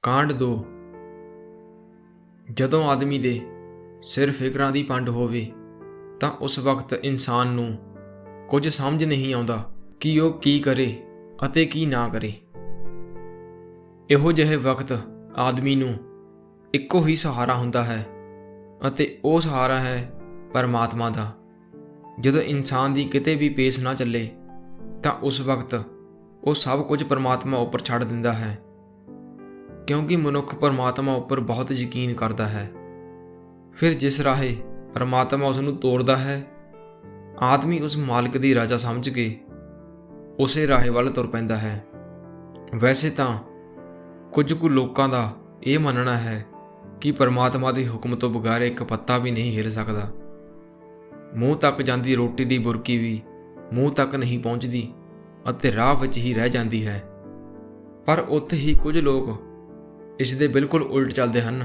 ਕਾਂਡ 2। ਜਦੋਂ ਆਦਮੀ ਦੇ ਸਿਰ ਫਿਕਰਾਂ ਦੀ ਪੰਡ ਹੋਵੇ ਤਾਂ ਉਸ ਵਕਤ ਇਨਸਾਨ ਨੂੰ ਕੁਝ ਸਮਝ ਨਹੀਂ ਆਉਂਦਾ ਕਿ ਉਹ ਕੀ ਕਰੇ ਅਤੇ ਕੀ ਨਾ ਕਰੇ। ਇਹੋ ਜਿਹੇ ਵਕਤ ਆਦਮੀ ਨੂੰ ਇੱਕੋ ਹੀ ਸਹਾਰਾ ਹੁੰਦਾ ਹੈ ਅਤੇ ਉਹ ਸਹਾਰਾ ਹੈ ਪਰਮਾਤਮਾ ਦਾ। ਜਦੋਂ ਇਨਸਾਨ ਦੀ ਕਿਤੇ ਵੀ ਪੇਸ ਨਾ ਚੱਲੇ ਤਾਂ ਉਸ ਵਕਤ ਉਹ ਸਭ ਕੁਝ ਪਰਮਾਤਮਾ ਉੱਪਰ ਛੱਡ ਦਿੰਦਾ ਹੈ, ਕਿਉਂਕਿ ਮਨੁੱਖ ਪਰਮਾਤਮਾ ਉੱਪਰ ਬਹੁਤ ਯਕੀਨ ਕਰਦਾ ਹੈ। ਫਿਰ ਜਿਸ ਰਾਹੇ ਪਰਮਾਤਮਾ ਉਸ ਨੂੰ ਤੋਰਦਾ ਹੈ, ਆਦਮੀ ਉਸ ਮਾਲਕ ਦੀ ਰਾਜਾ ਸਮਝ ਕੇ ਉਸੇ ਰਾਹੇ ਵੱਲ ਤੁਰ ਪੈਂਦਾ ਹੈ। ਵੈਸੇ ਤਾਂ ਕੁਝ ਕੁ ਲੋਕਾਂ ਦਾ ਇਹ ਮੰਨਣਾ ਹੈ ਕਿ ਪਰਮਾਤਮਾ ਦੇ ਹੁਕਮ ਤੋਂ ਬਗੈਰ ਇੱਕ ਪੱਤਾ ਵੀ ਨਹੀਂ ਹਿੱਲ ਸਕਦਾ। ਮੂੰਹ ਤੱਕ ਜਾਂਦੀ ਰੋਟੀ ਦੀ ਬੁਰਕੀ ਵੀ ਮੂੰਹ ਤੱਕ ਨਹੀਂ ਪਹੁੰਚਦੀ ਅਤੇ ਰਾਹ ਵਿੱਚ ਹੀ ਰਹਿ ਜਾਂਦੀ ਹੈ। ਪਰ ਉੱਥੇ ਹੀ ਕੁਝ ਲੋਕ ਇਸ ਦੇ ਬਿਲਕੁਲ ਉਲਟ ਚੱਲਦੇ ਹਨ।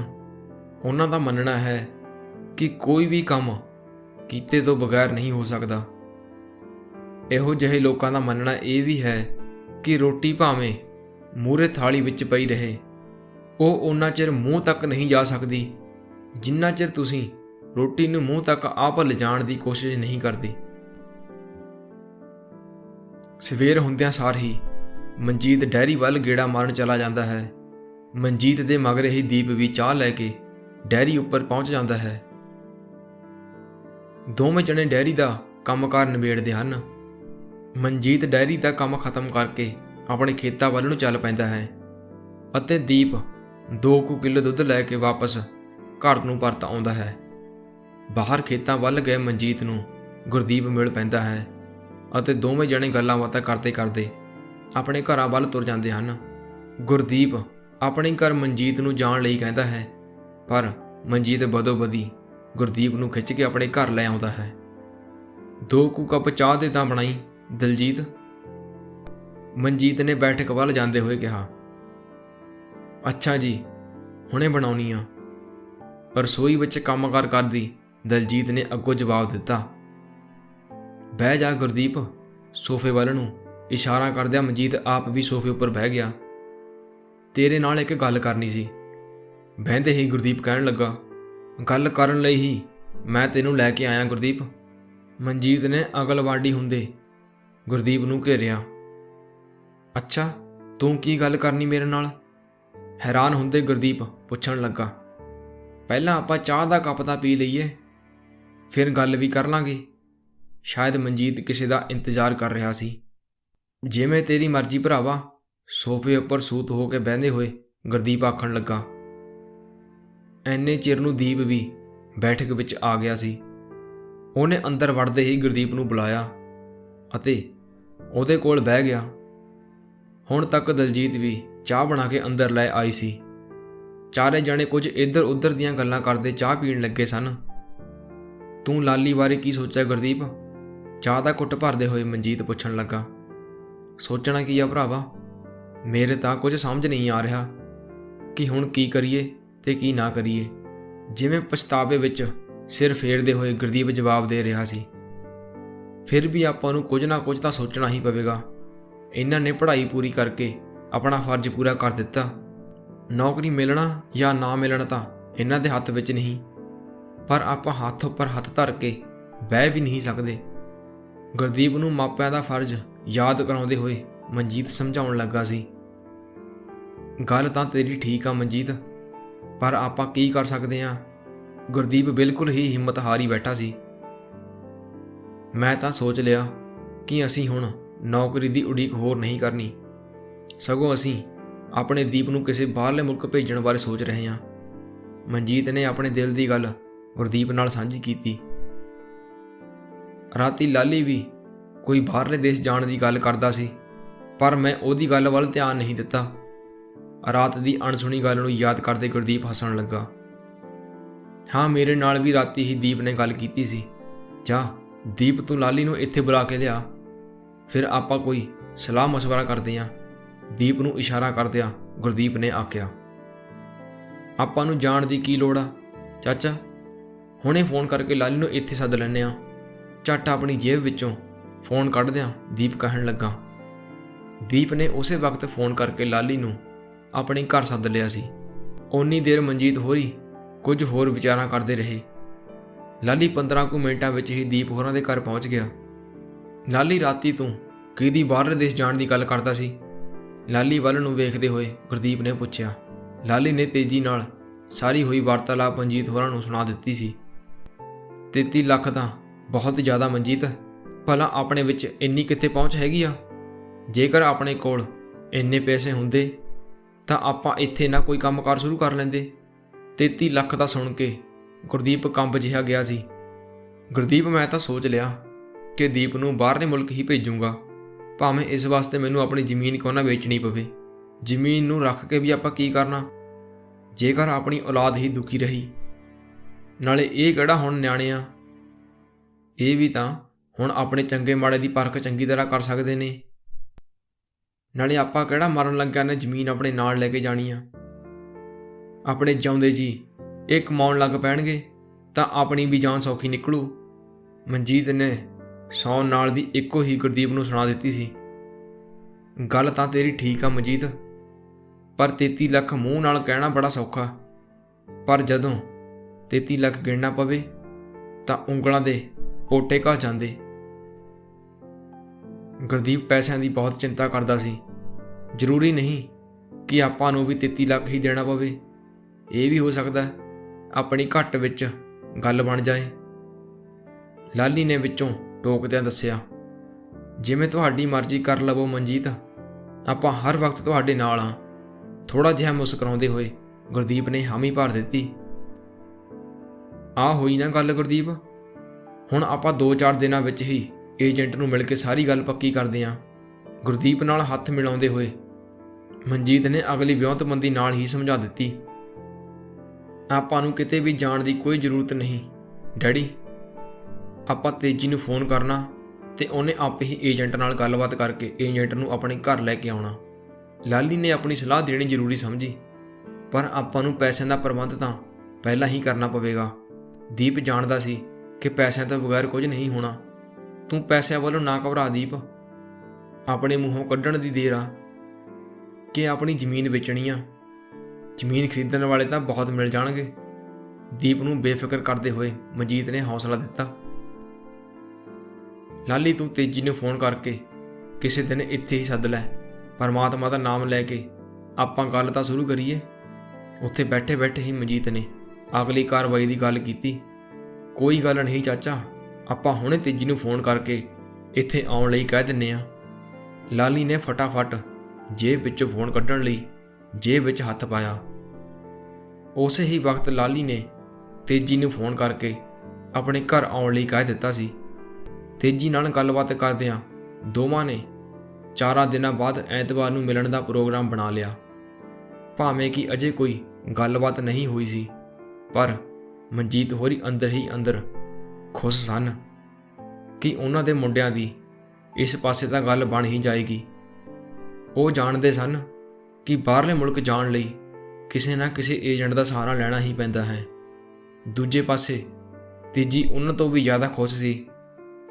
ਉਹਨਾਂ ਦਾ ਮੰਨਣਾ ਹੈ ਕਿ ਕੋਈ ਵੀ ਕੰਮ ਕੀਤੇ ਤੋਂ ਬਗੈਰ ਨਹੀਂ ਹੋ ਸਕਦਾ। ਇਹੋ ਜਿਹੇ ਲੋਕਾਂ ਦਾ ਮੰਨਣਾ ਇਹ ਵੀ ਹੈ ਕਿ ਰੋਟੀ ਭਾਵੇਂ ਮੂਹਰੇ ਥਾਲੀ ਵਿੱਚ ਪਈ ਰਹੇ, ਉਹ ਓਨਾ ਚਿਰ ਮੂੰਹ ਤੱਕ ਨਹੀਂ ਜਾ ਸਕਦੀ ਜਿੰਨਾ ਚਿਰ ਤੁਸੀਂ ਰੋਟੀ ਨੂੰ ਮੂੰਹ ਤੱਕ ਆਪ ਲਿਜਾਣ ਦੀ ਕੋਸ਼ਿਸ਼ ਨਹੀਂ ਕਰਦੇ। ਸਵੇਰ ਹੁੰਦਿਆਂ ਸਾਰ ਹੀ ਮਨਜੀਤ ਡੈਰੀ ਵੱਲ ਗੇੜਾ ਮਾਰਨ ਚਲਾ ਜਾਂਦਾ ਹੈ। ਮਨਜੀਤ ਦੇ ਮਗਰ ਹੀ ਦੀਪ ਵੀ ਚਾਹ ਲੈ ਕੇ ਡੈਰੀ ਉੱਪਰ ਪਹੁੰਚ ਜਾਂਦਾ ਹੈ। ਦੋਵੇਂ ਜਣੇ ਡੈਰੀ ਦਾ ਕੰਮਕਾਰ ਨਿਬੇੜਦੇ ਹਨ। ਮਨਜੀਤ ਡੈਰੀ ਦਾ ਕੰਮ ਖਤਮ ਕਰਕੇ ਆਪਣੇ ਖੇਤਾਂ ਵੱਲ ਨੂੰ ਚੱਲ ਪੈਂਦਾ ਹੈ ਅਤੇ ਦੀਪ 2 ਕਿਲੋ ਦੁੱਧ ਲੈ ਕੇ ਵਾਪਸ ਘਰ ਨੂੰ ਪਰਤ ਆਉਂਦਾ ਹੈ। ਬਾਹਰ ਖੇਤਾਂ ਵੱਲ ਗਏ ਮਨਜੀਤ ਨੂੰ ਗੁਰਦੀਪ ਮਿਲ ਪੈਂਦਾ ਹੈ ਅਤੇ ਦੋਵੇਂ ਜਣੇ ਗੱਲਾਂ ਬਾਤਾਂ ਕਰਦੇ ਕਰਦੇ ਆਪਣੇ ਘਰਾਂ ਵੱਲ ਤੁਰ ਜਾਂਦੇ ਹਨ। ਗੁਰਦੀਪ ਆਪਣੇ ਘਰ ਮਨਜੀਤ ਨੂੰ ਜਾਣ ਲਈ ਕਹਿੰਦਾ ਹੈ, ਪਰ ਮਨਜੀਤ ਬਦੋ-ਬਦੀ ਗੁਰਦੀਪ ਨੂੰ ਖਿੱਚ ਕੇ ਆਪਣੇ ਘਰ ਲੈ ਆਉਂਦਾ ਹੈ। 2 ਕੱਪ ਚਾਹ ਦੇ ਤਾਂ ਬਣਾਈ ਦਲਜੀਤ, ਮਨਜੀਤ ਨੇ ਬੈਠਕ ਵੱਲ ਜਾਂਦੇ ਹੋਏ ਕਿਹਾ। ਅੱਛਾ ਜੀ, ਹੁਣੇ ਬਣਾਉਣੀ ਆ, ਰਸੋਈ ਵਿੱਚ ਕੰਮਕਾਰ ਕਰਦੀ ਦਲਜੀਤ ਨੇ ਅੱਗੋਂ ਜਵਾਬ ਦਿੱਤਾ। ਬਹਿ ਜਾ ਗੁਰਦੀਪ, ਸੋਫੇ ਵੱਲ ਨੂੰ ਇਸ਼ਾਰਾ ਕਰਦਿਆਂ ਮਨਜੀਤ ਆਪ ਵੀ ਸੋਫੇ ਉੱਪਰ ਬਹਿ ਗਿਆ। ਤੇਰੇ ਨਾਲ ਇੱਕ ਗੱਲ ਕਰਨੀ ਸੀ। ਬਹਿੰਦੇ ਹੀ ਗੁਰਦੀਪ ਕਹਿਣ ਲੱਗਾ, ਗੱਲ ਕਰਨ ਲਈ ਹੀ ਮੈਂ ਤੈਨੂੰ ਲੈ ਕੇ ਆਇਆ ਗੁਰਦੀਪ। ਮਨਜੀਤ ਨੇ ਅਗਲਵਾਡੀ ਹੁੰਦੇ ਗੁਰਦੀਪ ਨੂੰ ਘੇਰਿਆ। ਅੱਛਾ, ਤੂੰ ਕੀ ਗੱਲ ਕਰਨੀ ਮੇਰੇ ਨਾਲ? ਹੈਰਾਨ ਹੁੰਦੇ ਗੁਰਦੀਪ ਪੁੱਛਣ ਲੱਗਾ। ਪਹਿਲਾਂ ਆਪਾਂ ਚਾਹ ਦਾ ਕੱਪ ਤਾਂ ਪੀ ਲਈਏ, ਫਿਰ ਗੱਲ ਵੀ ਕਰ ਲਾਂਗੇ। ਸ਼ਾਇਦ ਮਨਜੀਤ ਕਿਸੇ ਦਾ ਇੰਤਜ਼ਾਰ ਕਰ ਰਿਹਾ ਸੀ। ਜਿਵੇਂ ਤੇਰੀ ਮਰਜ਼ੀ ਭਰਾਵਾ, ਸੋਫੇ ਉੱਪਰ ਸੂਤ ਹੋ ਕੇ ਬਹਿੰਦੇ ਹੋਏ ਗੁਰਦੀਪ ਆਖਣ ਲੱਗਾ। ਐਨੇ ਚਿਰ ਨੂੰ ਦੀਪ ਵੀ ਬੈਠਕ ਵਿੱਚ ਆ ਗਿਆ ਸੀ। ਉਹਨੇ ਅੰਦਰ ਵੜਦੇ ਹੀ ਗੁਰਦੀਪ ਨੂੰ ਬੁਲਾਇਆ ਅਤੇ ਉਹਦੇ ਕੋਲ ਬਹਿ ਗਿਆ। ਹੁਣ ਤੱਕ ਦਲਜੀਤ ਵੀ ਚਾਹ ਬਣਾ ਕੇ ਅੰਦਰ ਲੈ ਆਈ ਸੀ। ਚਾਰੇ ਜਣੇ ਕੁਝ ਇੱਧਰ ਉੱਧਰ ਦੀਆਂ ਗੱਲਾਂ ਕਰਦੇ ਚਾਹ ਪੀਣ ਲੱਗੇ ਸਨ। ਤੂੰ ਲਾਲੀ ਬਾਰੇ ਕੀ ਸੋਚਿਆ ਗੁਰਦੀਪ? ਚਾਹ ਦਾ ਘੁੱਟ ਭਰਦੇ ਹੋਏ ਮਨਜੀਤ ਪੁੱਛਣ ਲੱਗਾ। ਸੋਚਣਾ ਕੀ ਆ ਭਰਾਵਾ, ਮੇਰੇ ਤਾਂ ਕੁਝ ਸਮਝ ਨਹੀਂ ਆ ਰਿਹਾ ਕਿ ਹੁਣ ਕੀ ਕਰੀਏ ਤੇ ਕੀ ਨਾ ਕਰੀਏ। ਜਿਵੇਂ ਪਛਤਾਵੇ ਵਿੱਚ ਸਿਰ ਫੇਰਦੇ ਹੋਏ ਗੁਰਦੀਪ ਜਵਾਬ ਦੇ ਰਿਹਾ ਸੀ। ਫਿਰ ਵੀ ਆਪਾਂ ਨੂੰ ਕੁਝ ਨਾ ਕੁਝ ਤਾਂ ਸੋਚਣਾ ਹੀ ਪਵੇਗਾ। ਇਹਨਾਂ ਨੇ ਪੜ੍ਹਾਈ ਪੂਰੀ ਕਰਕੇ ਆਪਣਾ ਫਰਜ਼ ਪੂਰਾ ਕਰ ਦਿੱਤਾ। ਨੌਕਰੀ ਮਿਲਣਾ ਜਾਂ ਨਾ ਮਿਲਣਾ ਤਾਂ ਇਹਨਾਂ ਦੇ ਹੱਥ ਵਿੱਚ ਨਹੀਂ, ਪਰ ਆਪਾਂ ਹੱਥ ਉੱਪਰ ਹੱਥ ਧਰ ਕੇ ਬਹਿ ਵੀ ਨਹੀਂ ਸਕਦੇ। ਗੁਰਦੀਪ ਨੂੰ ਮਾਪਿਆਂ ਦਾ ਫਰਜ਼ ਯਾਦ ਕਰਾਉਂਦੇ ਹੋਏ ਮਨਜੀਤ ਸਮਝਾਉਣ ਲੱਗਾ ਸੀ। ਗੱਲ ਤਾਂ ਤੇਰੀ ਠੀਕ ਆ ਮਨਜੀਤ, ਪਰ ਆਪਾਂ ਕੀ ਕਰ ਸਕਦੇ ਹਾਂ? ਗੁਰਦੀਪ ਬਿਲਕੁਲ ਹੀ ਹਿੰਮਤ ਹਾਰੀ ਬੈਠਾ ਸੀ। ਮੈਂ ਤਾਂ ਸੋਚ ਲਿਆ ਕਿ ਅਸੀਂ ਹੁਣ ਨੌਕਰੀ ਦੀ ਉਡੀਕ ਹੋਰ ਨਹੀਂ ਕਰਨੀ, ਸਗੋਂ ਅਸੀਂ ਆਪਣੇ ਦੀਪ ਨੂੰ ਕਿਸੇ ਬਾਹਰਲੇ ਮੁਲਕ ਭੇਜਣ ਬਾਰੇ ਸੋਚ ਰਹੇ ਹਾਂ। ਮਨਜੀਤ ਨੇ ਆਪਣੇ ਦਿਲ ਦੀ ਗੱਲ ਗੁਰਦੀਪ ਨਾਲ ਸਾਂਝੀ ਕੀਤੀ। ਰਾਤੀ ਲਾਲੀ ਵੀ ਕੋਈ ਬਾਹਰਲੇ ਦੇਸ਼ ਜਾਣ ਦੀ ਗੱਲ ਕਰਦਾ ਸੀ, ਪਰ ਮੈਂ ਉਹਦੀ ਗੱਲ ਵੱਲ ਧਿਆਨ ਨਹੀਂ ਦਿੱਤਾ। ਰਾਤ ਦੀ ਅਣਸੁਣੀ ਗੱਲ ਨੂੰ ਯਾਦ ਕਰਦੇ ਗੁਰਦੀਪ ਹੱਸਣ ਲੱਗਾ। ਹਾਂ, ਮੇਰੇ ਨਾਲ ਵੀ ਰਾਤੀ ਹੀ ਦੀਪ ਨੇ ਗੱਲ ਕੀਤੀ ਸੀ। ਜਾ ਦੀਪ, ਤੂੰ ਲਾਲੀ ਨੂੰ ਇੱਥੇ ਬੁਲਾ ਕੇ ਲਿਆ, ਫਿਰ ਆਪਾਂ ਕੋਈ ਸਲਾਹ ਮਸ਼ਵਰਾ ਕਰਦੇ ਹਾਂ। ਦੀਪ ਨੂੰ ਇਸ਼ਾਰਾ ਕਰਦਿਆਂ ਗੁਰਦੀਪ ਨੇ ਆਖਿਆ। ਆਪਾਂ ਨੂੰ ਜਾਣ ਦੀ ਕੀ ਲੋੜ ਆ ਚਾਚਾ, ਹੁਣੇ ਫੋਨ ਕਰਕੇ ਲਾਲੀ ਨੂੰ ਇੱਥੇ ਸੱਦ ਲੈਂਦੇ ਹਾਂ। ਝੱਟ ਆਪਣੀ ਜੇਬ ਵਿੱਚੋਂ ਫੋਨ ਕੱਢਦਿਆਂ ਦੀਪ ਕਹਿਣ ਲੱਗਾ। ਦੀਪ ਨੇ ਉਸੇ ਵਕਤ ਫੋਨ ਕਰਕੇ ਲਾਲੀ ਨੂੰ ਆਪਣੇ ਘਰ ਸੱਦ ਲਿਆ ਸੀ। ਓਨੀ ਦੇਰ ਮਨਜੀਤ ਹੋਰੀ ਕੁਝ ਹੋਰ ਵਿਚਾਰਾਂ ਕਰਦੇ ਰਹੇ। ਲਾਲੀ 15 ਕੁ ਮਿੰਟਾਂ ਵਿੱਚ ਹੀ ਦੀਪ ਹੋਰਾਂ ਦੇ ਘਰ ਪਹੁੰਚ ਗਿਆ। ਲਾਲੀ, ਰਾਤੀ ਤੂੰ ਕਿਹਦੀ ਬਾਹਰਲੇ ਦੇਸ਼ ਜਾਣ ਦੀ ਗੱਲ ਕਰਦਾ ਸੀ? ਲਾਲੀ ਵੱਲ ਨੂੰ ਵੇਖਦੇ ਹੋਏ ਗੁਰਦੀਪ ਨੇ ਪੁੱਛਿਆ। ਲਾਲੀ ਨੇ ਤੇਜ਼ੀ ਨਾਲ ਸਾਰੀ ਹੋਈ ਵਾਰਤਾਲਾਪ ਮਨਜੀਤ ਹੋਰਾਂ ਨੂੰ ਸੁਣਾ ਦਿੱਤੀ ਸੀ। 33 ਲੱਖ ਤਾਂ ਬਹੁਤ ਜ਼ਿਆਦਾ ਮਨਜੀਤ, ਭਲਾ ਆਪਣੇ ਵਿੱਚ ਇੰਨੀ ਕਿੱਥੇ ਪਹੁੰਚ ਹੈਗੀ ਆ? ਜੇਕਰ ਆਪਣੇ ਕੋਲ ਇੰਨੇ ਪੈਸੇ ਹੁੰਦੇ ਤਾਂ ਆਪਾਂ ਇੱਥੇ ਨਾ ਕੋਈ ਕੰਮਕਾਰ ਸ਼ੁਰੂ ਕਰ ਲੈਂਦੇ। 33 ਲੱਖ ਦਾ ਸੁਣ ਕੇ ਗੁਰਦੀਪ ਕੰਬ ਜਿਹਾ ਗਿਆ ਸੀ। ਗੁਰਦੀਪ, ਮੈਂ ਤਾਂ ਸੋਚ ਲਿਆ ਕਿ ਦੀਪ ਨੂੰ ਬਾਹਰਲੇ ਮੁਲਕ ਹੀ ਭੇਜੂੰਗਾ, ਭਾਵੇਂ ਇਸ ਵਾਸਤੇ ਮੈਨੂੰ ਆਪਣੀ ਜ਼ਮੀਨ ਕਿਉਂ ਨਾ ਵੇਚਣੀ ਪਵੇ। ਜ਼ਮੀਨ ਨੂੰ ਰੱਖ ਕੇ ਵੀ ਆਪਾਂ ਕੀ ਕਰਨਾ ਜੇਕਰ ਆਪਣੀ ਔਲਾਦ ਹੀ ਦੁਖੀ ਰਹੀ। ਨਾਲੇ ਇਹ ਕਿਹੜਾ ਹੁਣ ਨਿਆਣੇ ਆ, ਇਹ ਵੀ ਤਾਂ ਹੁਣ ਆਪਣੇ ਚੰਗੇ ਮਾੜੇ ਦੀ ਪਰਖ ਚੰਗੀ ਤਰ੍ਹਾਂ ਕਰ ਸਕਦੇ ਨੇ। ਨਾਲੇ ਆਪਾਂ ਕਿਹੜਾ ਮਰਨ ਲੱਗਿਆ ਨੇ ਜ਼ਮੀਨ ਆਪਣੇ ਨਾਲ ਲੈ ਕੇ ਜਾਣੀ ਆ। ਆਪਣੇ ਜਿਉਂਦੇ ਜੀ ਇਹ ਕਮਾਉਣ ਲੱਗ ਪੈਣਗੇ ਤਾਂ ਆਪਣੀ ਵੀ ਜਾਨ ਸੌਖੀ ਨਿਕਲੂ। ਮਨਜੀਤ ਨੇ ਸੌਣ ਨਾਲ ਦੀ ਇੱਕੋ ਹੀ ਗੁਰਦੀਪ ਨੂੰ ਸੁਣਾ ਦਿੱਤੀ ਸੀ। ਗੱਲ ਤਾਂ ਤੇਰੀ ਠੀਕ ਆ ਮਨਜੀਤ, ਪਰ 33 ਲੱਖ ਮੂੰਹ ਨਾਲ ਕਹਿਣਾ ਬੜਾ ਸੌਖਾ, ਪਰ ਜਦੋਂ 33 ਲੱਖ ਗਿਣਨਾ ਪਵੇ ਤਾਂ ਉਂਗਲਾਂ ਦੇ ਪੋਟੇ ਘਸ ਜਾਂਦੇ। ਗੁਰਦੀਪ ਪੈਸਿਆਂ ਦੀ ਬਹੁਤ ਚਿੰਤਾ ਕਰਦਾ ਸੀ। ਜ਼ਰੂਰੀ ਨਹੀਂ ਕਿ ਆਪਾਂ ਨੂੰ ਵੀ 33 ਲੱਖ ਹੀ ਦੇਣਾ ਪਵੇ, ਇਹ ਵੀ ਹੋ ਸਕਦਾ ਆਪਣੀ ਘੱਟ ਵਿੱਚ ਗੱਲ ਬਣ ਜਾਏ। ਲਾਲੀ ਨੇ ਵਿੱਚੋਂ ਟੋਕਦਿਆਂ ਦੱਸਿਆ। ਜਿਵੇਂ ਤੁਹਾਡੀ ਮਰਜ਼ੀ ਕਰ ਲਵੋ ਮਨਜੀਤ, ਆਪਾਂ ਹਰ ਵਕਤ ਤੁਹਾਡੇ ਨਾਲ ਹਾਂ। ਥੋੜ੍ਹਾ ਜਿਹਾ ਮੁਸਕਰਾਉਂਦੇ ਹੋਏ ਗੁਰਦੀਪ ਨੇ ਹਾਮੀ ਭਰ ਦਿੱਤੀ। ਆਹ ਹੋਈ ਨਾ ਗੱਲ ਗੁਰਦੀਪ, ਹੁਣ ਆਪਾਂ 2-4 ਦਿਨਾਂ ਵਿੱਚ ਹੀ ਏਜੰਟ ਨੂੰ ਮਿਲ ਕੇ ਸਾਰੀ ਗੱਲ ਪੱਕੀ ਕਰਦੇ ਹਾਂ। ਗੁਰਦੀਪ ਨਾਲ ਹੱਥ ਮਿਲਾਉਂਦੇ ਹੋਏ ਮਨਜੀਤ ਨੇ ਅਗਲੀ ਵਿਉਂਤਬੰਦੀ ਨਾਲ ਹੀ ਸਮਝਾ ਦਿੱਤੀ। ਆਪਾਂ ਨੂੰ ਕਿਤੇ ਵੀ ਜਾਣ ਦੀ ਕੋਈ ਜ਼ਰੂਰਤ ਨਹੀਂ ਡੈਡੀ, ਆਪਾਂ ਤੇਜੀ ਨੂੰ ਫੋਨ ਕਰਨਾ ਤੇ ਉਹਨੇ ਆਪੇ ਹੀ ਏਜੰਟ ਨਾਲ ਗੱਲਬਾਤ ਕਰਕੇ ਏਜੰਟ ਨੂੰ ਆਪਣੇ ਘਰ ਲੈ ਕੇ ਆਉਣਾ। ਲਾਲੀ ਨੇ ਆਪਣੀ ਸਲਾਹ ਦੇਣੀ ਜ਼ਰੂਰੀ ਸਮਝੀ, ਪਰ ਆਪਾਂ ਨੂੰ ਪੈਸਿਆਂ ਦਾ ਪ੍ਰਬੰਧ ਤਾਂ ਪਹਿਲਾਂ ਹੀ ਕਰਨਾ ਪਵੇਗਾ। ਦੀਪ ਜਾਣਦਾ ਸੀ ਕਿ ਪੈਸਿਆਂ ਤੋਂ ਬਗੈਰ ਕੁਝ ਨਹੀਂ ਹੋਣਾ। ਤੂੰ ਪੈਸਿਆਂ ਵੱਲੋਂ ਨਾ ਘਬਰਾ ਦੀਪ, ਆਪਣੇ ਮੂੰਹੋਂ ਕੱਢਣ ਦੀ ਦੇਰ ਆ ਕਿ ਆਪਣੀ ਜ਼ਮੀਨ ਵੇਚਣੀ ਆ। ਜ਼ਮੀਨ ਖਰੀਦਣ ਵਾਲੇ ਤਾਂ ਬਹੁਤ ਮਿਲ ਜਾਣਗੇ। ਦੀਪ ਨੂੰ ਬੇਫਿਕਰ ਕਰਦੇ ਹੋਏ ਮਨਜੀਤ ਨੇ ਹੌਸਲਾ ਦਿੱਤਾ। ਲਾਲੀ, ਤੂੰ ਤੇਜੀ ਨੂੰ ਫੋਨ ਕਰਕੇ ਕਿਸੇ ਦਿਨ ਇੱਥੇ ਹੀ ਸੱਦ ਲੈ। ਪਰਮਾਤਮਾ ਦਾ ਨਾਮ ਲੈ ਕੇ ਆਪਾਂ ਗੱਲ ਤਾਂ ਸ਼ੁਰੂ ਕਰੀਏ। ਉੱਥੇ ਬੈਠੇ ਬੈਠੇ ਹੀ ਮਨਜੀਤ ਨੇ ਅਗਲੀ ਕਾਰਵਾਈ ਦੀ ਗੱਲ ਕੀਤੀ। ਕੋਈ ਗੱਲ ਨਹੀਂ ਚਾਚਾ, ਆਪਾਂ ਹੁਣੇ ਤੇਜੀ ਨੂੰ ਫੋਨ ਕਰਕੇ ਇੱਥੇ ਆਉਣ ਲਈ ਕਹਿ ਦਿੰਨੇ ਆ। ਲਾਲੀ ਨੇ ਫਟਾਫਟ ਜੇਬ ਵਿੱਚੋਂ ਫੋਨ ਕੱਢਣ ਲਈ ਜੇਬ ਵਿੱਚ ਹੱਥ ਪਾਇਆ। ਉਸੇ ਹੀ ਵਕਤ ਲਾਲੀ ਨੇ ਤੇਜੀ ਨੂੰ ਫੋਨ ਕਰਕੇ ਆਪਣੇ ਘਰ ਆਉਣ ਲਈ ਕਹਿ ਦਿੱਤਾ ਸੀ। ਤੇਜੀ ਨਾਲ ਗੱਲਬਾਤ ਕਰਦਿਆਂ ਦੋਵਾਂ ਨੇ 4 ਦਿਨਾਂ ਬਾਅਦ ਐਤਵਾਰ ਨੂੰ ਮਿਲਣ ਦਾ ਪ੍ਰੋਗਰਾਮ ਬਣਾ ਲਿਆ। ਭਾਵੇਂ ਕਿ ਅਜੇ ਕੋਈ ਗੱਲਬਾਤ ਨਹੀਂ ਹੋਈ ਸੀ, ਪਰ ਮਨਜੀਤ ਹੋਰੀ ਅੰਦਰ ਹੀ ਅੰਦਰ ਖੁਸ਼ ਸਨ ਕਿ ਉਹਨਾਂ ਦੇ ਮੁੰਡਿਆਂ ਦੀ ਇਸ ਪਾਸੇ ਤਾਂ ਗੱਲ ਬਣ ਹੀ ਜਾਏਗੀ। ਉਹ ਜਾਣਦੇ ਸਨ ਕਿ ਬਾਹਰਲੇ ਮੁਲਕ ਜਾਣ ਲਈ ਕਿਸੇ ਨਾ ਕਿਸੇ ਏਜੰਟ ਦਾ ਸਹਾਰਾ ਲੈਣਾ ਹੀ ਪੈਂਦਾ ਹੈ। ਦੂਜੇ ਪਾਸੇ ਤੇਜੀ ਉਹਨਾਂ ਤੋਂ ਵੀ ਜ਼ਿਆਦਾ ਖੁਸ਼ ਸੀ,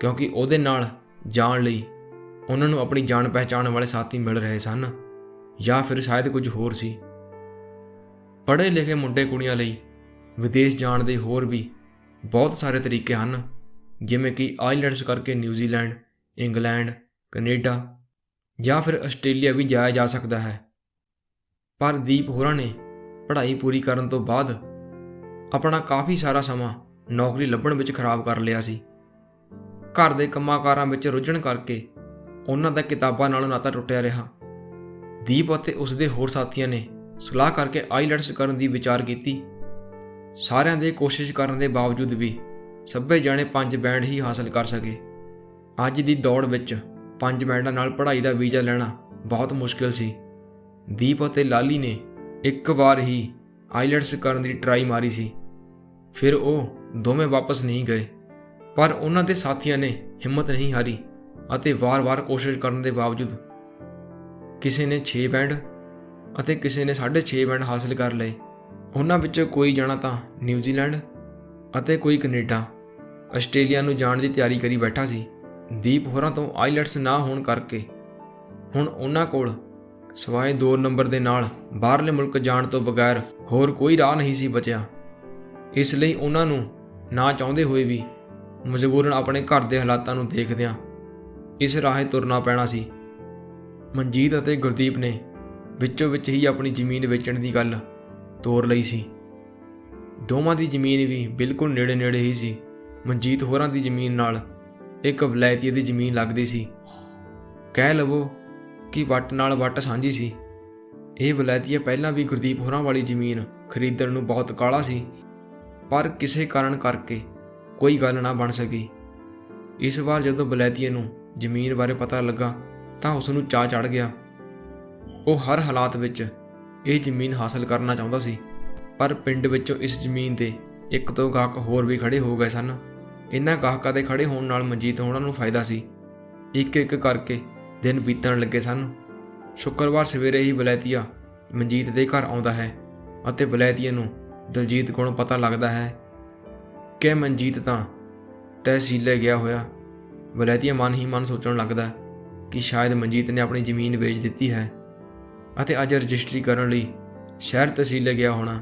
ਕਿਉਂਕਿ ਉਹਦੇ ਨਾਲ ਜਾਣ ਲਈ ਉਹਨਾਂ ਨੂੰ ਆਪਣੀ ਜਾਣ ਪਹਿਚਾਣ ਵਾਲੇ ਸਾਥੀ ਮਿਲ ਰਹੇ ਸਨ, ਜਾਂ ਫਿਰ ਸ਼ਾਇਦ ਕੁਝ ਹੋਰ ਸੀ। ਪੜ੍ਹੇ ਲਿਖੇ ਮੁੰਡੇ ਕੁੜੀਆਂ ਲਈ ਵਿਦੇਸ਼ ਜਾਣ ਦੇ ਹੋਰ ਵੀ ਬਹੁਤ ਸਾਰੇ ਤਰੀਕੇ ਹਨ, ਜਿਵੇਂ ਕਿ ਆਈਲੈਟਸ ਕਰਕੇ ਨਿਊਜ਼ੀਲੈਂਡ, ਇੰਗਲੈਂਡ, ਕੈਨੇਡਾ ਜਾਂ ਫਿਰ ਆਸਟ੍ਰੇਲੀਆ ਵੀ ਜਾਇਆ ਜਾ ਸਕਦਾ ਹੈ। ਪਰ ਦੀਪ ਹੋਰਾਂ ਨੇ ਪੜ੍ਹਾਈ ਪੂਰੀ ਕਰਨ ਤੋਂ ਬਾਅਦ ਆਪਣਾ ਕਾਫੀ ਸਾਰਾ ਸਮਾਂ ਨੌਕਰੀ ਲੱਭਣ ਵਿੱਚ ਖਰਾਬ ਕਰ ਲਿਆ ਸੀ। ਘਰ ਦੇ ਕੰਮਾਂ ਕਾਰਾਂ ਵਿੱਚ ਰੁੱਝਣ ਕਰਕੇ ਉਹਨਾਂ ਦਾ ਕਿਤਾਬਾਂ ਨਾਲੋਂ ਨਾਤਾ ਟੁੱਟਿਆ ਰਿਹਾ। ਦੀਪ ਅਤੇ ਉਸਦੇ ਹੋਰ ਸਾਥੀਆਂ ਨੇ ਸਲਾਹ ਕਰਕੇ ਆਈਲੈਟਸ ਕਰਨ ਦੀ ਵਿਚਾਰ ਕੀਤੀ। ਸਾਰਿਆਂ ਦੇ ਕੋਸ਼ਿਸ਼ ਕਰਨ ਦੇ ਬਾਵਜੂਦ ਵੀ ਸਭੇ ਜਾਣੇ 5 ਬੈਂਡ ਹੀ ਹਾਸਲ ਕਰ ਸਕੇ। ਅੱਜ ਦੀ ਦੌੜ ਵਿੱਚ 5 ਬੈਂਡਾਂ ਨਾਲ ਪੜ੍ਹਾਈ ਦਾ ਵੀਜ਼ਾ ਲੈਣਾ ਬਹੁਤ ਮੁਸ਼ਕਿਲ ਸੀ। ਦੀਪ ਅਤੇ ਲਾਲੀ ਨੇ ਇੱਕ ਵਾਰ ਹੀ ਆਈਲੈਟਸ ਕਰਨ ਦੀ ਟਰਾਈ ਮਾਰੀ ਸੀ, ਫਿਰ ਉਹ ਦੋਵੇਂ ਵਾਪਸ ਨਹੀਂ ਗਏ। ਪਰ ਉਹਨਾਂ ਦੇ ਸਾਥੀਆਂ ਨੇ ਹਿੰਮਤ ਨਹੀਂ ਹਾਰੀ ਅਤੇ ਵਾਰ-ਵਾਰ ਕੋਸ਼ਿਸ਼ ਕਰਨ ਦੇ ਬਾਵਜੂਦ ਕਿਸੇ ਨੇ 6 ਬੈਂਡ ਅਤੇ ਕਿਸੇ ਨੇ 6.5 ਬੈਂਡ ਹਾਸਲ ਕਰ ਲਏ। ਉਹਨਾਂ ਵਿੱਚੋਂ ਕੋਈ ਜਾਣਾ ਤਾਂ ਨਿਊਜ਼ੀਲੈਂਡ ਅਤੇ ਕੋਈ ਕੈਨੇਡਾ, ਆਸਟ੍ਰੇਲੀਆ ਨੂੰ ਜਾਣ ਦੀ ਤਿਆਰੀ ਕਰੀ ਬੈਠਾ ਸੀ। ਦੀਪ ਹੋਰਾਂ ਤੋਂ ਆਈਲੈਟਸ ਨਾ ਹੋਣ ਕਰਕੇ ਹੁਣ ਉਹਨਾਂ ਕੋਲ ਸਿਵਾਏ 2 ਨੰਬਰ ਦੇ ਨਾਲ ਬਾਹਰਲੇ ਮੁਲਕ ਜਾਣ ਤੋਂ ਬਗੈਰ ਹੋਰ ਕੋਈ ਰਾਹ ਨਹੀਂ ਸੀ ਬਚਿਆ। ਇਸ ਲਈ ਉਹਨਾਂ ਨੂੰ ਨਾ ਚਾਹੁੰਦੇ ਹੋਏ ਵੀ ਮਜਬੂਰਨ ਆਪਣੇ ਘਰ ਦੇ ਹਾਲਾਤਾਂ ਨੂੰ ਦੇਖਦਿਆਂ ਇਸ ਰਾਹੇ ਤੁਰਨਾ ਪੈਣਾ ਸੀ। ਮਨਜੀਤ ਅਤੇ ਗੁਰਦੀਪ ਨੇ ਵਿੱਚੋਂ ਵਿੱਚ ਹੀ ਆਪਣੀ ਜ਼ਮੀਨ ਵੇਚਣ ਦੀ ਗੱਲ ਤੋਰ ਲਈ ਸੀ। ਦੋਵਾਂ ਦੀ ਜ਼ਮੀਨ ਵੀ ਬਿਲਕੁਲ ਨੇੜੇ ਹੀ ਸੀ। ਮਨਜੀਤ ਹੋਰਾਂ ਦੀ ਜ਼ਮੀਨ ਨਾਲ ਇੱਕ ਵਲੈਤੀਏ ਦੀ ਜ਼ਮੀਨ ਲੱਗਦੀ ਸੀ। ਕਹਿ ਲਵੋ ਕਿ ਵੱਟ ਨਾਲ ਵੱਟ ਸਾਂਝੀ ਸੀ। ਇਹ ਵਲੈਤੀਆ ਪਹਿਲਾਂ ਵੀ ਗੁਰਦੀਪ ਹੋਰਾਂ ਵਾਲੀ ਜ਼ਮੀਨ ਖਰੀਦਣ ਨੂੰ ਬਹੁਤ ਕਾਹਲਾ ਸੀ, ਪਰ ਕਿਸੇ ਕਾਰਨ ਕਰਕੇ ਕੋਈ ਗੱਲ ਨਾ ਬਣ ਸਕੀ। ਇਸ ਵਾਰ ਜਦੋਂ ਵਲੈਤੀਏ ਨੂੰ ਜ਼ਮੀਨ ਬਾਰੇ ਪਤਾ ਲੱਗਾ ਤਾਂ ਉਸ ਨੂੰ ਚਾਅ ਚੜ੍ਹ ਗਿਆ। ਉਹ ਹਰ ਹਾਲਾਤ ਵਿੱਚ ਇਹ ਜ਼ਮੀਨ ਹਾਸਲ ਕਰਨਾ ਚਾਹੁੰਦਾ ਸੀ, ਪਰ ਪਿੰਡ ਵਿੱਚੋਂ ਇਸ ਜ਼ਮੀਨ ਦੇ 1-2 ਗਾਹਕ ਹੋਰ ਵੀ ਖੜੇ ਹੋ ਗਏ ਸਨ। ਇਹਨਾਂ ਗਾਹਕਾਂ ਦੇ ਖੜੇ ਹੋਣ ਨਾਲ ਮਨਜੀਤ ਹੋਰਾਂ ਨੂੰ ਫਾਇਦਾ ਸੀ। ਇੱਕ ਕਰਕੇ ਦਿਨ ਬੀਤਣ ਲੱਗੇ ਸਨ। ਸ਼ੁੱਕਰਵਾਰ ਸਵੇਰੇ ਹੀ ਵਲੈਤੀਆ ਮਨਜੀਤ ਦੇ ਘਰ ਆਉਂਦਾ ਹੈ ਅਤੇ ਵਲੈਤੀਏ ਨੂੰ ਦਲਜੀਤ ਕੋਲੋਂ ਪਤਾ ਲੱਗਦਾ ਹੈ ਕਿ ਮਨਜੀਤ ਤਾਂ ਤਹਿਸੀਲੇ ਗਿਆ ਹੋਇਆ। ਵਲੈਤੀਆ ਮਨ ਹੀ ਮਨ ਸੋਚਣ ਲੱਗਦਾ ਕਿ ਸ਼ਾਇਦ ਮਨਜੀਤ ਨੇ ਆਪਣੀ ਜ਼ਮੀਨ ਵੇਚ ਦਿੱਤੀ ਹੈ ਅਤੇ ਅੱਜ ਰਜਿਸਟਰੀ ਕਰਨ ਲਈ ਸ਼ਹਿਰ ਤਹਿਸੀਲੇ ਗਿਆ ਹੋਣਾ।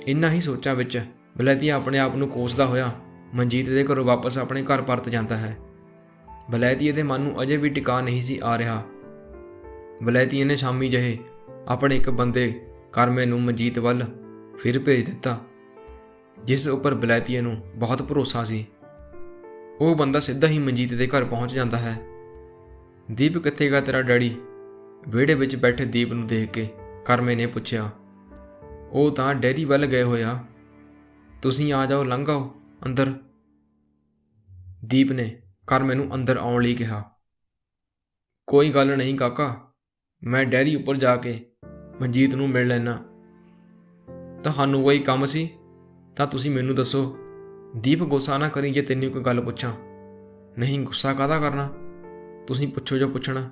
ਇਨ੍ਹਾਂ ਹੀ ਸੋਚਾਂ ਵਿੱਚ ਵਲੈਤੀਆ ਆਪਣੇ ਆਪ ਨੂੰ ਕੋਸਦਾ ਹੋਇਆ ਮਨਜੀਤ ਦੇ ਘਰੋਂ ਵਾਪਸ ਆਪਣੇ ਘਰ ਪਰਤ ਜਾਂਦਾ ਹੈ। ਵਲੈਤੀਏ ਦੇ ਮਨ ਨੂੰ ਅਜੇ ਵੀ ਟਿਕਾ ਨਹੀਂ ਸੀ ਆ ਰਿਹਾ। ਵਲੈਤੀਏ ਨੇ ਸ਼ਾਮੀ ਜਿਹੇ ਆਪਣੇ ਇੱਕ ਬੰਦੇ ਕਰਮੇ ਨੂੰ ਮਨਜੀਤ ਵੱਲ ਫਿਰ ਭੇਜ ਦਿੱਤਾ, ਜਿਸ ਉੱਪਰ ਵਲੈਤੀਏ ਨੂੰ ਬਹੁਤ ਭਰੋਸਾ ਸੀ। ਉਹ ਬੰਦਾ ਸਿੱਧਾ ਹੀ ਮਨਜੀਤ ਦੇ ਘਰ ਪਹੁੰਚ ਜਾਂਦਾ ਹੈ। ਦੀਪ ਕਿੱਥੇ ਗਿਆ ਤੇਰਾ ਡੈਡੀ? ਵਿਹੜੇ ਵਿੱਚ ਬੈਠੇ ਦੀਪ ਨੂੰ ਦੇਖ ਕੇ ਕਰਮੇ ਨੇ ਪੁੱਛਿਆ। ਉਹ ਤਾਂ ਡੈਰੀ ਵੱਲ ਗਏ ਹੋਏ ਆ। ਤੁਸੀਂ ਆ ਜਾਓ, ਲੰਘ ਆਓ ਅੰਦਰ। ਦੀਪ ਨੇ ਕਰਮੇ ਨੂੰ ਅੰਦਰ ਆਉਣ ਲਈ ਕਿਹਾ। ਕੋਈ ਗੱਲ ਨਹੀਂ ਕਾਕਾ, ਮੈਂ ਡੈਰੀ ਉੱਪਰ ਜਾ ਕੇ ਮਨਜੀਤ ਨੂੰ ਮਿਲ ਲੈਣਾ। ਤੁਹਾਨੂੰ ਕੋਈ ਕੰਮ ਸੀ ਤਾਂ ਤੁਸੀਂ ਮੈਨੂੰ ਦੱਸੋ। ਦੀਪ ਗੁੱਸਾ ਨਾ ਕਰੀ ਜੇ ਤੈਨੂੰ ਕੋਈ ਗੱਲ ਪੁੱਛਾਂ। ਨਹੀਂ, ਗੁੱਸਾ ਕਾਹਦਾ ਕਰਨਾ, ਤੁਸੀਂ ਪੁੱਛੋ ਜੋ ਪੁੱਛਣਾ।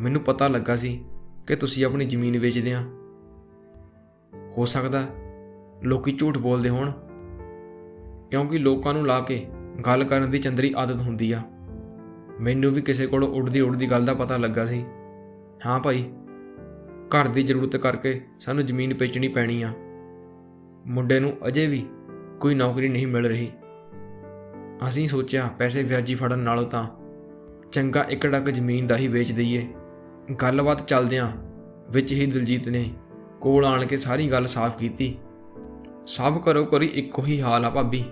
ਮੈਨੂੰ ਪਤਾ ਲੱਗਾ ਸੀ ਕਿ ਤੁਸੀਂ ਆਪਣੀ ਜ਼ਮੀਨ ਵੇਚਦੇ ਆ। ਹੋ ਸਕਦਾ ਲੋਕੀ ਝੂਠ ਬੋਲਦੇ ਹੋਣ, ਕਿਉਂਕਿ ਲੋਕਾਂ ਨੂੰ ਲਾ ਕੇ ਗੱਲ ਕਰਨ ਦੀ ਚੰਦਰੀ ਆਦਤ ਹੁੰਦੀ ਆ। ਮੈਨੂੰ ਵੀ ਕਿਸੇ ਕੋਲੋਂ ਉੱਡਦੀ ਗੱਲ ਦਾ ਪਤਾ ਲੱਗਾ ਸੀ। ਹਾਂ ਭਾਈ, ਘਰ ਦੀ ਜ਼ਰੂਰਤ ਕਰਕੇ ਸਾਨੂੰ ਜ਼ਮੀਨ ਵੇਚਣੀ ਪੈਣੀ ਆ। ਮੁੰਡੇ ਨੂੰ ਅਜੇ ਵੀ ਕੋਈ ਨੌਕਰੀ ਨਹੀਂ ਮਿਲ ਰਹੀ। ਅਸੀਂ ਸੋਚਿਆ ਪੈਸੇ ਵਿਆਜੀ ਫੜਨ ਨਾਲੋਂ ਤਾਂ ਚੰਗਾ 1 ਡੱਕ ਜ਼ਮੀਨ ਦਾ ਹੀ ਵੇਚ ਦਈਏ। ਗੱਲਬਾਤ ਚੱਲਦਿਆਂ ਵਿੱਚ ਹੀ ਦਲਜੀਤ ਨੇ ਕੋਲ ਆਣ ਕੇ ਸਾਰੀ ਗੱਲ ਸਾਫ਼ ਕੀਤੀ। ਸਭ ਘਰੋਂ ਘਰੀ ਇੱਕੋ ਹੀ ਹਾਲ ਆ ਭਾਬੀ।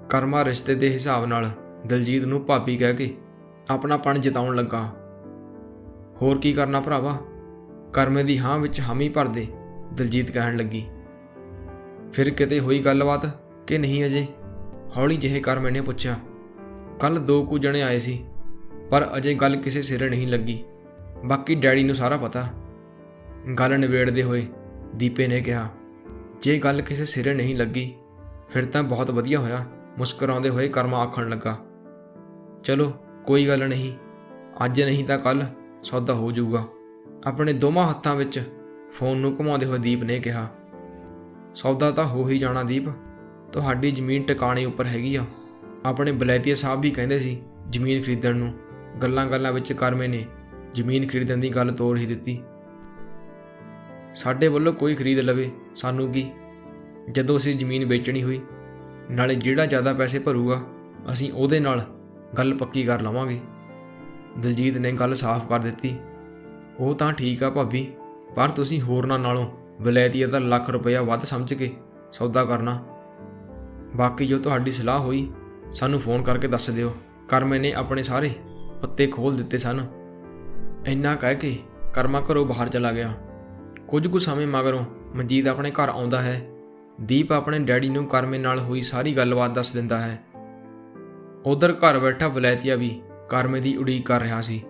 ਕਰਮਾ ਰਿਸ਼ਤੇ ਦੇ ਹਿਸਾਬ ਨਾਲ ਦਲਜੀਤ ਨੂੰ ਭਾਬੀ ਕਹਿ ਕੇ ਆਪਣਾਪਣ ਜਿਤਾਉਣ ਲੱਗਾ। ਹੋਰ ਕੀ ਕਰਨਾ ਭਰਾਵਾ, ਕਰਮੇ ਦੀ ਹਾਂ ਵਿੱਚ ਹਾਮੀ ਭਰ ਦੇ, ਦਲਜੀਤ ਕਹਿਣ ਲੱਗੀ। ਫਿਰ ਕਿਤੇ ਹੋਈ ਗੱਲਬਾਤ ਕਿ ਨਹੀਂ ਅਜੇ? ਹੌਲੀ ਜਿਹੇ ਕਰਮੇ ਨੇ ਪੁੱਛਿਆ। ਕੱਲ 2 ਕੁ ਜਣੇ ਆਏ ਸੀ, ਪਰ ਅਜੇ ਗੱਲ ਕਿਸੇ ਸਿਰੇ ਨਹੀਂ ਲੱਗੀ। ਬਾਕੀ ਡੈਡੀ ਨੂੰ ਸਾਰਾ ਪਤਾ। ਗੱਲ ਨਿਬੇੜਦੇ ਹੋਏ ਦੀਪੇ ਨੇ ਕਿਹਾ। ਜੇ ਗੱਲ ਕਿਸੇ ਸਿਰੇ ਨਹੀਂ ਲੱਗੀ ਫਿਰ ਤਾਂ ਬਹੁਤ ਵਧੀਆ ਹੋਇਆ। ਮੁਸਕਰਾਉਂਦੇ ਹੋਏ ਕਰਮਾ ਆਖਣ ਲੱਗਾ। ਚਲੋ ਕੋਈ ਗੱਲ ਨਹੀਂ, ਅੱਜ ਨਹੀਂ ਤਾਂ ਕੱਲ ਸੌਦਾ ਹੋ ਜਾਊਗਾ। ਆਪਣੇ ਦੋਵਾਂ ਹੱਥਾਂ ਵਿੱਚ ਫੋਨ ਨੂੰ ਘੁਮਾਉਂਦੇ ਹੋਏ ਦੀਪ ਨੇ ਕਿਹਾ। ਸੌਦਾ ਤਾਂ ਹੋ ਹੀ ਜਾਣਾ ਦੀਪ, ਤੁਹਾਡੀ ਜ਼ਮੀਨ ਟਿਕਾਣੇ ਉੱਪਰ ਹੈਗੀ ਆ। ਆਪਣੇ ਵਲੈਤੀਆ ਸਾਹਿਬ ਵੀ ਕਹਿੰਦੇ ਸੀ ਜ਼ਮੀਨ ਖਰੀਦਣ ਨੂੰ। ਗੱਲਾਂ ਵਿੱਚ ਕਰਮੇ ਨੇ ਜ਼ਮੀਨ ਖਰੀਦਣ ਦੀ ਗੱਲ ਤੋਰ ਹੀ ਦਿੱਤੀ। ਸਾਡੇ ਵੱਲੋਂ ਕੋਈ ਖਰੀਦ ਲਵੇ, ਸਾਨੂੰ ਕੀ, ਜਦੋਂ ਅਸੀਂ ਜ਼ਮੀਨ ਵੇਚਣੀ ਹੋਈ। ਨਾਲੇ ਜਿਹੜਾ ਜ਼ਿਆਦਾ ਪੈਸੇ ਭਰੂਗਾ ਅਸੀਂ ਉਹਦੇ ਨਾਲ ਗੱਲ ਪੱਕੀ ਕਰ ਲਵਾਂਗੇ। ਦਲਜੀਤ ਨੇ ਗੱਲ ਸਾਫ਼ ਕਰ ਦਿੱਤੀ। ਉਹ ਤਾਂ ਠੀਕ ਆ ਭਾਬੀ, ਪਰ ਤੁਸੀਂ ਹੋਰਨਾਂ ਨਾਲੋਂ ਵਲੈਤੀਆ ਦਾ ਲੱਖ ਰੁਪਇਆ ਵੱਧ ਸਮਝ ਕੇ ਸੌਦਾ ਕਰਨਾ। ਬਾਕੀ ਜੋ ਤੁਹਾਡੀ ਸਲਾਹ ਹੋਈ ਸਾਨੂੰ ਫੋਨ ਕਰਕੇ ਦੱਸ ਦਿਓ। ਕਰਮੇ ਨੇ ਆਪਣੇ ਸਾਰੇ ਪੱਤੇ ਖੋਲ੍ਹ ਦਿੱਤੇ ਸਨ। ਇੰਨਾ ਕਹਿ ਕੇ ਕਰਮਾ ਘਰੋਂ ਬਾਹਰ ਚਲਾ ਗਿਆ। ਕੁਝ ਕੁ ਸਮੇਂ ਮਗਰੋਂ ਮਨਜੀਤ ਆਪਣੇ ਘਰ ਆਉਂਦਾ ਹੈ। ਦੀਪ ਆਪਣੇ ਡੈਡੀ ਨੂੰ ਕਰਮੇ ਨਾਲ ਹੋਈ ਸਾਰੀ ਗੱਲਬਾਤ ਦੱਸ ਦਿੰਦਾ ਹੈ। ਉਧਰ ਘਰ ਬੈਠਾ ਵਲੈਤੀਆ ਵੀ ਕਰਮੇ ਦੀ ਉਡੀਕ ਕਰ ਰਿਹਾ ਸੀ।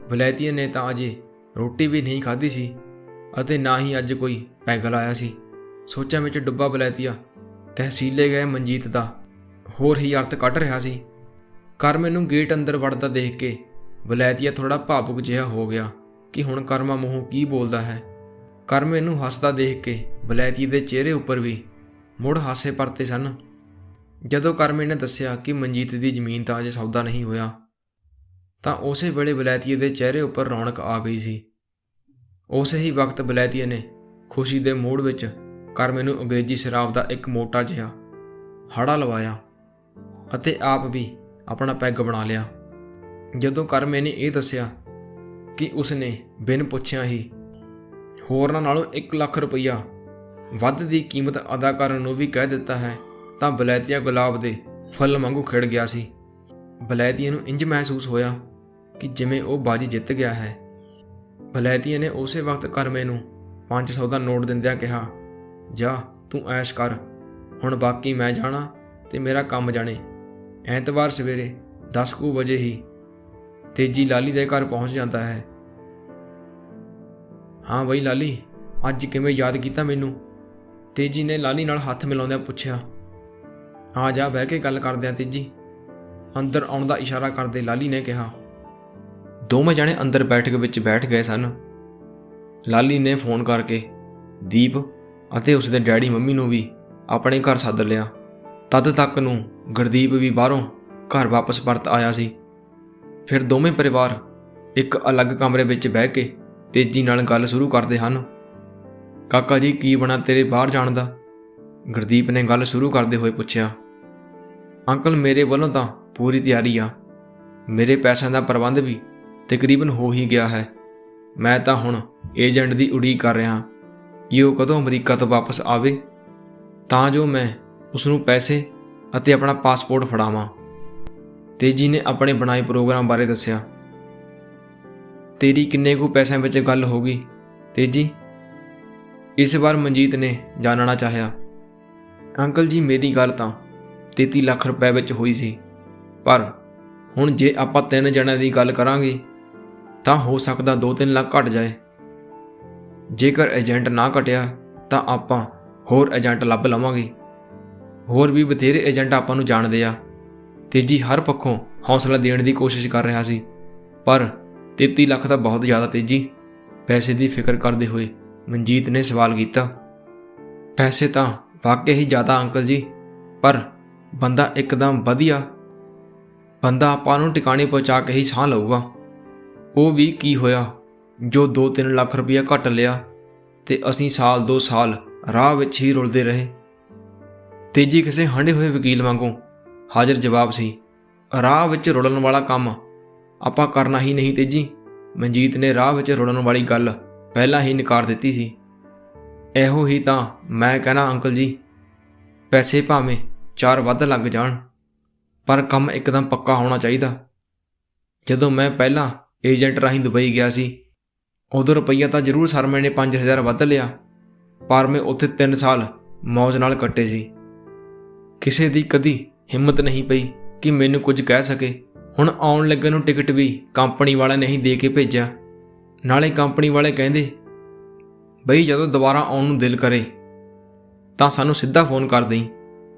ਵਲੈਤੀਆ ਨੇ ਤਾਂ ਅਜੇ ਰੋਟੀ ਵੀ ਨਹੀਂ ਖਾਧੀ ਸੀ ਅਤੇ ਨਾ ਹੀ ਅੱਜ ਕੋਈ ਪੈਗ ਲਾਇਆ ਸੀ। ਸੋਚਾਂ ਵਿੱਚ ਡੁੱਬਾ ਵਲੈਤੀਆ ਤਹਿਸੀਲੇ ਗਏ ਮਨਜੀਤ ਦਾ ਹੋਰ ਹੀ ਅਰਥ ਕੱਢ ਰਿਹਾ ਸੀ। ਕਰਮੇ ਨੂੰ ਗੇਟ ਅੰਦਰ ਵੜਦਾ ਦੇਖ ਕੇ ਵਲੈਤੀਆ ਥੋੜਾ ਭਾਵੁਕ ਜਿਹਾ ਹੋ ਗਿਆ ਕਿ ਹੁਣ ਕਰਮਾ ਮੂੰਹੋਂ ਕੀ ਬੋਲਦਾ ਹੈ। ਕਰਮੇ ਨੂੰ ਹੱਸਦਾ ਦੇਖ ਕੇ ਵਲੈਤੀਆ ਦੇ ਚਿਹਰੇ ਉੱਪਰ ਵੀ ਮੁੜ ਹਾਸੇ ਪਰਤੇ ਸਨ। ਜਦੋਂ ਕਰਮੇ ਨੇ ਦੱਸਿਆ ਕਿ ਮਨਜੀਤ ਦੀ ਜ਼ਮੀਨ ਤਾਂ ਅਜੇ ਸੌਦਾ ਨਹੀਂ ਹੋਇਆ ਤਾਂ ਉਸੇ ਵੇਲੇ ਬਲੈਤੀਏ ਦੇ ਚਿਹਰੇ ਉੱਪਰ ਰੌਣਕ ਆ ਗਈ ਸੀ। ਉਸੇ ਹੀ ਵਕਤ ਬਲੈਤੀਏ ਨੇ ਖੁਸ਼ੀ ਦੇ ਮੂਡ ਵਿੱਚ ਕਰਮੇ ਨੂੰ ਅੰਗਰੇਜ਼ੀ ਸ਼ਰਾਬ ਦਾ ਇੱਕ ਮੋਟਾ ਜਿਹਾ ਹਾੜਾ ਲਵਾਇਆ ਅਤੇ ਆਪ ਵੀ ਆਪਣਾ ਪੈਗ ਬਣਾ ਲਿਆ। ਜਦੋਂ ਕਰਮੇ ਨੇ ਇਹ ਦੱਸਿਆ ਕਿ ਉਸਨੇ ਬਿਨ ਪੁੱਛਿਆ ਹੀ ਹੋਰਨਾਂ ਨਾਲੋਂ 1 ਲੱਖ ਰੁਪਈਆ ਵੱਧ ਦੀ ਕੀਮਤ ਅਦਾ ਕਰਨ ਨੂੰ ਵੀ ਕਹਿ ਦਿੱਤਾ ਹੈ, ਤਾਂ ਬਲੈਤੀਆ ਗੁਲਾਬ ਦੇ ਫੁੱਲ ਵਾਂਗੂ ਖਿੜ ਗਿਆ ਸੀ। ਬਲੈਤੀਏ ਨੂੰ ਇੰਜ ਮਹਿਸੂਸ ਹੋਇਆ ਕਿ ਜਿਵੇਂ ਉਹ ਬਾਜੀ ਜਿੱਤ ਗਿਆ ਹੈ। ਬਲੈਤੀਏ ਨੇ ਉਸੇ ਵਕਤ ਕਰਮੇ ਨੂੰ 500 ਦਾ ਨੋਟ ਦਿੰਦਿਆਂ ਕਿਹਾ, ਜਾ ਤੂੰ ਐਸ਼ ਕਰ, ਹੁਣ ਬਾਕੀ ਮੈਂ ਜਾਣਾ ਤੇ ਮੇਰਾ ਕੰਮ ਜਾਣੇ। ਐਤਵਾਰ ਸਵੇਰੇ 10 ਕੁ ਵਜੇ ਹੀ ਤੇਜੀ ਲਾਲੀ ਦੇ ਘਰ ਪਹੁੰਚ ਜਾਂਦਾ ਹੈ। ਹਾਂ ਬਈ ਲਾਲੀ, ਅੱਜ ਕਿਵੇਂ ਯਾਦ ਕੀਤਾ ਮੈਨੂੰ? ਤੇਜੀ ਨੇ ਲਾਲੀ ਨਾਲ ਹੱਥ ਮਿਲਾਉਂਦਿਆਂ ਪੁੱਛਿਆ। ਆ ਜਾ ਬਹਿ ਕੇ ਗੱਲ ਕਰਦੇ ਆ ਤੇਜੀ, ਅੰਦਰ ਆਉਣ ਦਾ ਇਸ਼ਾਰਾ ਕਰਦੇ ਲਾਲੀ ਨੇ ਕਿਹਾ। ਦੋਵੇਂ ਜਣੇ ਅੰਦਰ ਬੈਠਕ ਵਿੱਚ ਬੈਠ ਗਏ ਸਨ। ਲਾਲੀ ਨੇ ਫੋਨ ਕਰਕੇ ਦੀਪ ਅਤੇ ਉਸਦੇ ਡੈਡੀ ਮੰਮੀ ਨੂੰ ਵੀ ਆਪਣੇ ਘਰ ਸੱਦ ਲਿਆ। ਤਦ ਤੱਕ ਨੂੰ ਗੁਰਦੀਪ ਵੀ ਬਾਹਰੋਂ ਘਰ ਵਾਪਸ ਪਰਤ ਆਇਆ ਸੀ। ਫਿਰ ਦੋਵੇਂ ਪਰਿਵਾਰ ਇੱਕ ਅਲੱਗ ਕਮਰੇ ਵਿੱਚ ਬਹਿ ਕੇ ਤੇਜੀ ਨਾਲ ਗੱਲ ਸ਼ੁਰੂ ਕਰਦੇ ਹਨ। ਕਾਕਾ ਜੀ, ਕੀ ਬਣਾ ਤੇਰੇ ਬਾਹਰ ਜਾਣ ਦਾ? ਗੁਰਦੀਪ ਨੇ ਗੱਲ ਸ਼ੁਰੂ ਕਰਦੇ ਹੋਏ ਪੁੱਛਿਆ। ਅੰਕਲ, ਮੇਰੇ ਵੱਲੋਂ ਤਾਂ ਪੂਰੀ ਤਿਆਰੀ ਆ। ਮੇਰੇ ਪੈਸਿਆਂ ਦਾ ਪ੍ਰਬੰਧ ਵੀ ਤਕਰੀਬਨ ਹੋ ਹੀ ਗਿਆ ਹੈ। ਮੈਂ ਤਾਂ ਹੁਣ ਏਜੰਟ ਦੀ ਉਡੀਕ ਕਰ ਰਿਹਾ ਕਿ ਉਹ ਕਦੋਂ ਅਮਰੀਕਾ ਤੋਂ ਵਾਪਸ ਆਵੇ, ਤਾਂ ਜੋ ਮੈਂ ਉਸ ਨੂੰ ਪੈਸੇ ਅਤੇ ਆਪਣਾ ਪਾਸਪੋਰਟ ਫੜਾਵਾਂ। ਤੇਜੀ ਨੇ ਆਪਣੇ ਬਣਾਏ ਪ੍ਰੋਗਰਾਮ ਬਾਰੇ ਦੱਸਿਆ। ਤੇਰੀ ਕਿੰਨੇ ਕੁ ਪੈਸਿਆਂ ਵਿੱਚ ਗੱਲ ਹੋ ਗਈ ਤੇਜੀ? ਇਸ ਵਾਰ ਮਨਜੀਤ ਨੇ ਜਾਣਨਾ ਚਾਹਿਆ। ਅੰਕਲ ਜੀ, ਮੇਰੀ ਗੱਲ ਤਾਂ 33 ਲੱਖ ਰੁਪਏ ਵਿੱਚ ਹੋਈ ਸੀ, ਪਰ ਹੁਣ ਜੇ ਆਪਾਂ 3 ਜਣਿਆਂ ਦੀ ਗੱਲ ਕਰਾਂਗੇ ਤਾਂ ਹੋ ਸਕਦਾ 2-3 ਲੱਖ ਘਟ ਜਾਏ। ਜੇਕਰ ਏਜੰਟ ਨਾ ਘਟਿਆ ਤਾਂ ਆਪਾਂ ਹੋਰ ਏਜੰਟ ਲੱਭ ਲਵਾਂਗੇ। ਹੋਰ ਵੀ ਬਥੇਰੇ ਏਜੰਟ ਆਪਾਂ ਨੂੰ ਜਾਣਦੇ ਆ। ਤੇਜੀ ਹਰ ਪੱਖੋਂ ਹੌਸਲਾ ਦੇਣ ਦੀ ਕੋਸ਼ਿਸ਼ ਕਰ ਰਿਹਾ ਸੀ, ਪਰ 33 ਲੱਖ ਤਾਂ ਬਹੁਤ ਜ਼ਿਆਦਾ ਤੇਜੀ। ਪੈਸੇ ਦੀ ਫਿਕਰ ਕਰਦੇ ਹੋਏ ਮਨਜੀਤ ਨੇ ਸਵਾਲ ਕੀਤਾ। ਪੈਸੇ ਤਾਂ ਵਾਕਈ ਹੀ ਜ਼ਿਆਦਾ ਅੰਕਲ ਜੀ, ਪਰ ਬੰਦਾ ਇੱਕਦਮ ਵਧੀਆ ਬੰਦਾ ਆਪਾਂ ਨੂੰ ਟਿਕਾਣੇ ਪਹੁੰਚਾ ਕੇ ਹੀ ਸਾਹ ਲਊਗਾ। ਉਹ ਵੀ ਕੀ ਹੋਇਆ ਜੋ 2-3 ਲੱਖ ਰੁਪਇਆ ਘੱਟ ਲਿਆ ਤੇ ਅਸੀਂ 1-2 ਸਾਲ ਰਾਹ ਵਿੱਚ ਹੀ ਰੁਲਦੇ ਰਹੇ। ਤੇਜੀ ਕਿਸੇ ਹੰਢੇ ਹੋਏ ਵਕੀਲ ਵਾਂਗੂ ਹਾਜ਼ਰ ਜਵਾਬ ਸੀ। ਰਾਹ ਵਿੱਚ ਰੁਲਣ ਵਾਲਾ ਕੰਮ ਆਪਾਂ ਕਰਨਾ ਹੀ ਨਹੀਂ ਤੇਜੀ। ਮਨਜੀਤ ਨੇ ਰਾਹ ਵਿੱਚ ਰੁਲਣ ਵਾਲੀ ਗੱਲ ਪਹਿਲਾਂ ਹੀ ਨਕਾਰ ਦਿੱਤੀ ਸੀ। ਇਹੋ ਹੀ ਤਾਂ ਮੈਂ ਕਹਿਣਾ ਅੰਕਲ ਜੀ, ਪੈਸੇ ਭਾਵੇਂ 4 ਵੱਧ ਲੱਗ ਜਾਣ, ਪਰ ਕੰਮ ਇੱਕਦਮ ਪੱਕਾ ਹੋਣਾ ਚਾਹੀਦਾ। ਜਦੋਂ ਮੈਂ ਪਹਿਲਾਂ ਏਜੰਟ ਰਾਹੀਂ ਦੁਬਈ ਗਿਆ ਸੀ, ਉਦੋਂ ਰੁਪਈਆ ਤਾਂ ਜ਼ਰੂਰ ਸਰਮੇ ਨੇ 5000 ਵੱਧ ਲਿਆ, ਪਰ ਮੈਂ ਉੱਥੇ 3 ਸਾਲ ਮੌਜ ਨਾਲ ਕੱਟੇ ਸੀ। ਕਿਸੇ ਦੀ ਕਦੀ ਹਿੰਮਤ ਨਹੀਂ ਪਈ ਕਿ ਮੈਨੂੰ ਕੁਝ ਕਹਿ ਸਕੇ। ਹੁਣ ਆਉਣ ਲੱਗੇ ਨੂੰ ਟਿਕਟ ਵੀ ਕੰਪਨੀ ਵਾਲਿਆਂ ਨੇ ਹੀ ਦੇ ਕੇ ਭੇਜਿਆ। ਨਾਲੇ ਕੰਪਨੀ ਵਾਲੇ ਕਹਿੰਦੇ, ਬਈ ਜਦੋਂ ਦੁਬਾਰਾ ਆਉਣ ਨੂੰ ਦਿਲ ਕਰੇ ਤਾਂ ਸਾਨੂੰ ਸਿੱਧਾ ਫੋਨ ਕਰ ਦੇਈਂ,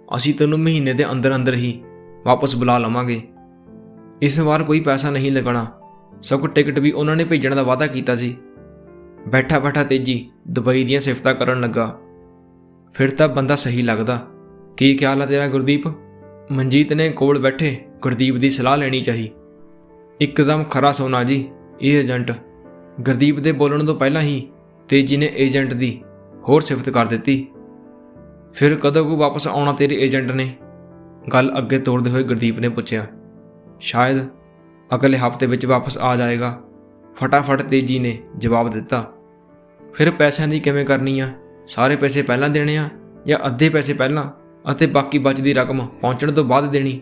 ਅਸੀਂ ਤੈਨੂੰ ਮਹੀਨੇ ਦੇ ਅੰਦਰ ਅੰਦਰ ਹੀ ਵਾਪਸ ਬੁਲਾ ਲਵਾਂਗੇ। ਇਸ ਵਾਰ ਕੋਈ ਪੈਸਾ ਨਹੀਂ ਲੱਗਣਾ, ਸਗੋਂ ਟਿਕਟ ਵੀ ਉਹਨਾਂ ਨੇ ਭੇਜਣ ਦਾ ਵਾਅਦਾ ਕੀਤਾ ਸੀ। ਬੈਠਾ ਬੈਠਾ ਤੇਜੀ ਦੁਬਈ ਦੀਆਂ ਸਿਫਤਾਂ ਕਰਨ ਲੱਗਾ। ਫਿਰ ਤਾਂ ਬੰਦਾ ਸਹੀ ਲੱਗਦਾ। ਕੀ ਖਿਆਲ ਆ ਤੇਰਾ ਗੁਰਦੀਪ? ਮਨਜੀਤ ਨੇ ਕੋਲ ਬੈਠੇ ਗੁਰਦੀਪ ਦੀ ਸਲਾਹ ਲੈਣੀ ਚਾਹੀ। ਇੱਕਦਮ ਖਰਾ ਸੋਨਾ ਜੀ ਇਹ ਏਜੰਟ। ਗੁਰਦੀਪ ਦੇ ਬੋਲਣ ਤੋਂ ਪਹਿਲਾਂ ਹੀ ਤੇਜੀ ਨੇ ਏਜੰਟ ਦੀ ਹੋਰ ਸਿਫਤ ਕਰ ਦਿੱਤੀ। ਫਿਰ ਕਦੋਂ ਕੁ ਵਾਪਸ ਆਉਣਾ ਤੇਰੇ ਏਜੰਟ ਨੇ? ਗੱਲ ਅੱਗੇ ਤੋਰਦੇ ਹੋਏ ਗੁਰਦੀਪ ਨੇ ਪੁੱਛਿਆ। ਸ਼ਾਇਦ ਅਗਲੇ ਹਫ਼ਤੇ ਵਿੱਚ ਵਾਪਸ ਆ ਜਾਏਗਾ, ਫਟਾਫਟ ਤੇਜੀ ਨੇ ਜਵਾਬ ਦਿੱਤਾ। ਫਿਰ ਪੈਸਿਆਂ ਦੀ ਕਿਵੇਂ ਕਰਨੀ ਆ? ਸਾਰੇ ਪੈਸੇ ਪਹਿਲਾਂ ਦੇਣੇ ਆ ਜਾਂ ਅੱਧੇ ਪੈਸੇ ਪਹਿਲਾਂ ਅਤੇ ਬਾਕੀ ਬਚਦੀ ਰਕਮ ਪਹੁੰਚਣ ਤੋਂ ਬਾਅਦ ਦੇਣੀ?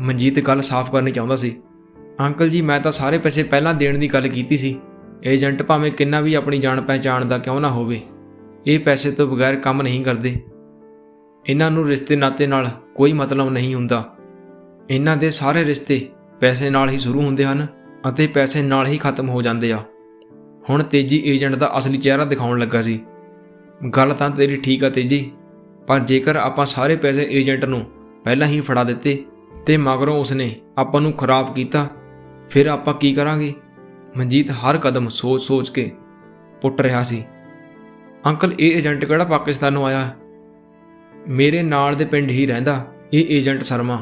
ਮਨਜੀਤ ਗੱਲ ਸਾਫ਼ ਕਰਨੀ ਚਾਹੁੰਦਾ ਸੀ। ਅੰਕਲ ਜੀ, ਮੈਂ ਤਾਂ ਸਾਰੇ ਪੈਸੇ ਪਹਿਲਾਂ ਦੇਣ ਦੀ ਗੱਲ ਕੀਤੀ ਸੀ। ਏਜੰਟ ਭਾਵੇਂ ਕਿੰਨਾ ਵੀ ਆਪਣੀ ਜਾਣ ਪਹਿਚਾਣ ਦਾ ਕਿਉਂ ਨਾ ਹੋਵੇ, ਇਹ ਪੈਸੇ ਤੋਂ ਬਗੈਰ ਕੰਮ ਨਹੀਂ ਕਰਦੇ। ਇਹਨਾਂ ਨੂੰ ਰਿਸ਼ਤੇ ਨਾਤੇ ਨਾਲ ਕੋਈ ਮਤਲਬ ਨਹੀਂ ਹੁੰਦਾ। ਇਹਨਾਂ ਦੇ ਸਾਰੇ ਰਿਸ਼ਤੇ ਪੈਸੇ ਨਾਲ ਹੀ ਸ਼ੁਰੂ ਹੁੰਦੇ ਹਨ ਅਤੇ ਪੈਸੇ ਨਾਲ ਹੀ ਖਤਮ ਹੋ ਜਾਂਦੇ ਆ। ਹੁਣ ਤੇਜੀ ਏਜੰਟ ਦਾ ਅਸਲੀ ਚਿਹਰਾ ਦਿਖਾਉਣ ਲੱਗਾ ਸੀ। ਗੱਲ ਤਾਂ ਤੇਰੀ ਠੀਕ ਆ ਤੇਜੀ, ਪਰ ਜੇਕਰ ਆਪਾਂ ਸਾਰੇ ਪੈਸੇ ਏਜੰਟ ਨੂੰ ਪਹਿਲਾਂ ਹੀ ਫੜਾ ਦਿੱਤੇ ਤੇ ਮਗਰੋਂ ਉਸਨੇ ਆਪਾਂ ਨੂੰ ਖਰਾਬ ਕੀਤਾ, ਫਿਰ ਆਪਾਂ ਕੀ ਕਰਾਂਗੇ? ਮਨਜੀਤ ਹਰ ਕਦਮ ਸੋਚ ਕੇ ਪੁੱਟ ਰਿਹਾ ਸੀ। ਅੰਕਲ, ਇਹ ਏਜੰਟ ਕਿਹੜਾ ਪਾਕਿਸਤਾਨੋਂ ਆਇਆ? ਮੇਰੇ ਨਾਲ ਦੇ ਪਿੰਡ ਹੀ ਰਹਿੰਦਾ ਇਹ ਏਜੰਟ ਸ਼ਰਮਾ।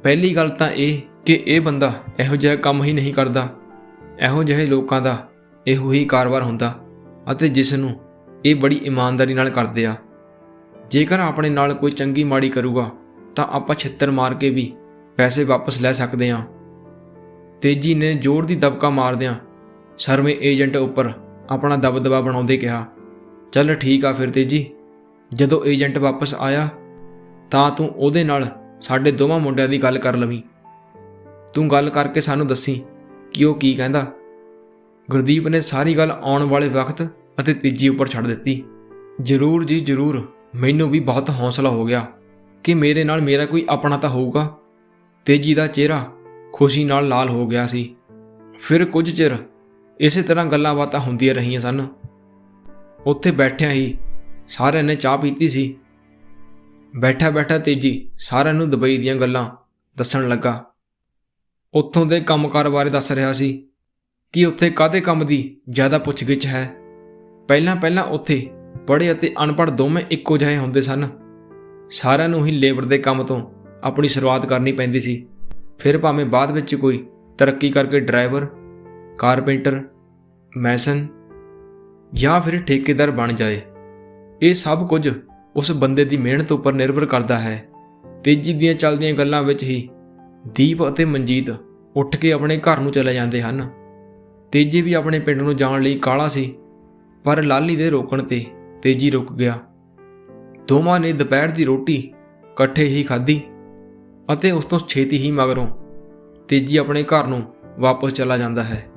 ਪਹਿਲੀ ਗੱਲ ਤਾਂ ਇਹ ਕਿ ਇਹ ਬੰਦਾ ਇਹੋ ਜਿਹਾ ਕੰਮ ਹੀ ਨਹੀਂ ਕਰਦਾ। ਇਹੋ ਜਿਹੇ ਲੋਕਾਂ ਦਾ ਇਹੋ ਹੀ ਕਾਰੋਬਾਰ ਹੁੰਦਾ ਅਤੇ ਜਿਸ ਨੂੰ ਇਹ ਬੜੀ ਇਮਾਨਦਾਰੀ ਨਾਲ ਕਰਦੇ ਆ। ਜੇਕਰ ਆਪਣੇ ਨਾਲ ਕੋਈ ਚੰਗੀ ਮਾੜੀ ਕਰੂਗਾ ਤਾਂ ਆਪਾਂ ਛਿੱਤਰ ਮਾਰ ਕੇ ਵੀ ਪੈਸੇ ਵਾਪਸ ਲੈ ਸਕਦੇ ਹਾਂ। ਤੇਜੀ ਨੇ ਜ਼ੋਰ ਦੀ ਦਬਕਾ ਮਾਰਦਿਆਂ ਸ਼ਰਮੇ ਏਜੰਟ ਉੱਪਰ ਆਪਣਾ ਦਬਦਬਾ ਬਣਾਉਂਦੇ ਕਿਹਾ, ਚੱਲ ਠੀਕ ਆ ਫਿਰ ਤੇਜੀ, ਜਦੋਂ ਏਜੰਟ ਵਾਪਸ ਆਇਆ ਤਾਂ ਤੂੰ ਉਹਦੇ ਨਾਲ ਸਾਡੇ ਦੋਵਾਂ ਮੁੰਡਿਆਂ ਦੀ ਗੱਲ ਕਰ ਲਵੀਂ। ਤੂੰ ਗੱਲ ਕਰਕੇ ਸਾਨੂੰ ਦੱਸੀ ਕਿ ਉਹ ਕੀ ਕਹਿੰਦਾ। ਗੁਰਦੀਪ ਨੇ ਸਾਰੀ ਗੱਲ ਆਉਣ ਵਾਲੇ ਵਕਤ ਅਤੇ ਤੇਜੀ ਉੱਪਰ ਛੱਡ ਦਿੱਤੀ। ਜ਼ਰੂਰ ਜੀ ਜ਼ਰੂਰ, ਮੈਨੂੰ ਵੀ ਬਹੁਤ ਹੌਸਲਾ ਹੋ ਗਿਆ ਕਿ ਮੇਰੇ ਨਾਲ ਮੇਰਾ ਕੋਈ ਆਪਣਾ ਤਾਂ ਹੋਊਗਾ। ਤੇਜੀ ਦਾ ਚਿਹਰਾ ਖੁਸ਼ੀ ਨਾਲ ਲਾਲ ਹੋ ਗਿਆ ਸੀ। ਫਿਰ ਕੁਝ ਚਿਰ ਇਸੇ ਤਰ੍ਹਾਂ ਗੱਲਾਂ ਬਾਤਾਂ ਹੁੰਦੀਆਂ ਰਹੀਆਂ ਸਨ। ਉੱਥੇ ਬੈਠਿਆਂ ਹੀ ਸਾਰਿਆਂ ਨੇ ਚਾਹ ਪੀਤੀ ਸੀ। ਬੈਠਾ ਬੈਠਾ ਤੇਜੀ ਸਾਰਿਆਂ ਨੂੰ ਦੁਬਈ ਦੀਆਂ ਗੱਲਾਂ ਦੱਸਣ ਲੱਗਾ। ਉੱਥੋਂ ਦੇ ਕੰਮਕਾਰ ਬਾਰੇ ਦੱਸ ਰਿਹਾ ਸੀ ਕਿ ਉੱਥੇ ਕਾਹਦੇ ਕੰਮ ਦੀ ਜ਼ਿਆਦਾ ਪੁੱਛਗਿੱਛ ਹੈ। ਪਹਿਲਾਂ ਉੱਥੇ ਪੜ੍ਹੇ ਅਤੇ ਅਨਪੜ੍ਹ ਦੋਵੇਂ ਇੱਕੋ ਜਿਹੇ ਹੁੰਦੇ ਸਨ। ਸਾਰਿਆਂ ਨੂੰ ਹੀ ਲੇਬਰ ਦੇ ਕੰਮ ਤੋਂ ਆਪਣੀ ਸ਼ੁਰੂਆਤ ਕਰਨੀ ਪੈਂਦੀ ਸੀ। ਫਿਰ ਭਾਵੇਂ ਬਾਅਦ ਵਿੱਚ ਕੋਈ ਤਰੱਕੀ ਕਰਕੇ ਡਰਾਈਵਰ, ਕਾਰਪੈਂਟਰ, ਮੈਸਨ ਜਾਂ ਫਿਰ ਠੇਕੇਦਾਰ ਬਣ ਜਾਏ। ਇਹ ਸਭ ਕੁਝ ਉਸ ਬੰਦੇ ਦੀ ਮਿਹਨਤ ਉੱਪਰ ਨਿਰਭਰ ਕਰਦਾ ਹੈ। ਤੇਜੀ ਦੀਆਂ ਚੱਲਦੀਆਂ ਗੱਲਾਂ ਵਿੱਚ ਹੀ ਦੀਪ ਅਤੇ ਮਨਜੀਤ ਉੱਠ ਕੇ ਆਪਣੇ ਘਰ ਨੂੰ ਚਲੇ ਜਾਂਦੇ ਹਨ। ਤੇਜੀ ਵੀ ਆਪਣੇ ਪਿੰਡ ਨੂੰ ਜਾਣ ਲਈ ਕਾਹਲਾ ਸੀ, ਪਰ ਲਾਲੀ ਦੇ ਰੋਕਣ ਤੇ ਤੇਜੀ ਰੁਕ ਗਿਆ। ਦੋਵਾਂ ਨੇ ਦੁਪਹਿਰ ਦੀ ਰੋਟੀ ਇਕੱਠੇ ਹੀ ਖਾਧੀ ਅਤੇ ਉਸ ਤੋਂ ਛੇਤੀ ਹੀ ਮਗਰੋਂ ਤੇਜੀ ਆਪਣੇ ਘਰ ਨੂੰ ਵਾਪਸ ਚਲਾ ਜਾਂਦਾ ਹੈ।